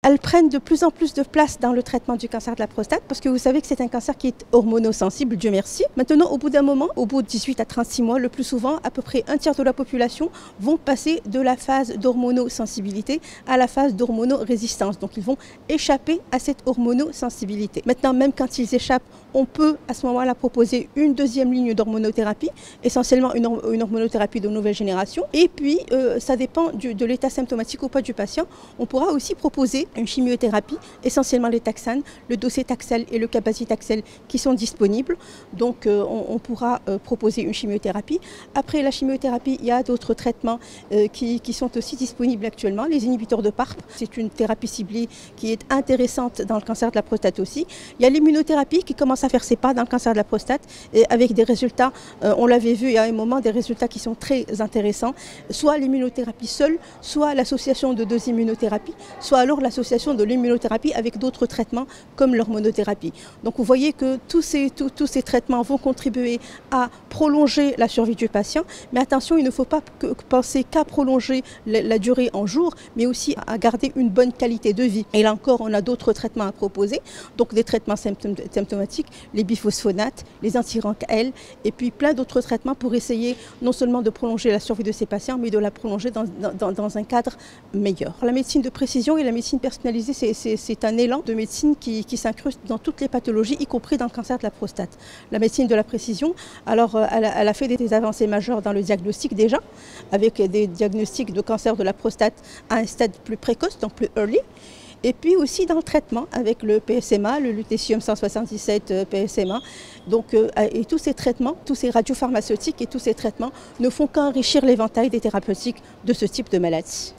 elles prennent de plus en plus de place dans le traitement du cancer de la prostate parce que vous savez que c'est un cancer qui est hormonosensible, Dieu merci. Maintenant, au bout d'un moment, au bout de 18 à 36 mois, le plus souvent, à peu près un tiers de la population vont passer de la phase d'hormonosensibilité à la phase d'hormonorésistance. Donc ils vont échapper à cette hormonosensibilité. Maintenant, même quand ils échappent, on peut à ce moment-là proposer une deuxième ligne d'hormonothérapie, essentiellement une hormonothérapie de nouvelle génération. Et puis, ça dépend de l'état symptomatique ou pas du patient. On pourra aussi proposer une chimiothérapie, essentiellement les taxanes, le docétaxel et le cabazitaxel qui sont disponibles. Donc, on pourra proposer une chimiothérapie. Après la chimiothérapie, il y a d'autres traitements qui sont aussi disponibles actuellement. Les inhibiteurs de PARP, c'est une thérapie ciblée qui est intéressante dans le cancer de la prostate aussi. Il y a l'immunothérapie qui commence à faire ses pas dans le cancer de la prostate et avec des résultats, on l'avait vu il y a un moment, des résultats qui sont très intéressants, soit l'immunothérapie seule, soit l'association de deux immunothérapies, soit alors l'association de l'immunothérapie avec d'autres traitements comme l'hormonothérapie. Donc vous voyez que tous ces traitements vont contribuer à prolonger la survie du patient, mais attention, il ne faut pas penser qu'à prolonger la durée en jours, mais aussi à garder une bonne qualité de vie. Et là encore, on a d'autres traitements à proposer, donc des traitements symptomatiques, les biphosphonates, les anti-RANKL et puis plein d'autres traitements pour essayer non seulement de prolonger la survie de ces patients, mais de la prolonger dans un cadre meilleur. La médecine de précision et la médecine personnalisée, c'est un élan de médecine qui s'incruste dans toutes les pathologies, y compris dans le cancer de la prostate. La médecine de la précision, alors elle a fait des avancées majeures dans le diagnostic déjà, avec des diagnostics de cancer de la prostate à un stade plus précoce, donc plus early. Et puis aussi dans le traitement avec le PSMA, le lutetium 177 PSMA. Donc, et tous ces traitements, tous ces radiopharmaceutiques et tous ces traitements ne font qu'enrichir l'éventail des thérapeutiques de ce type de maladie.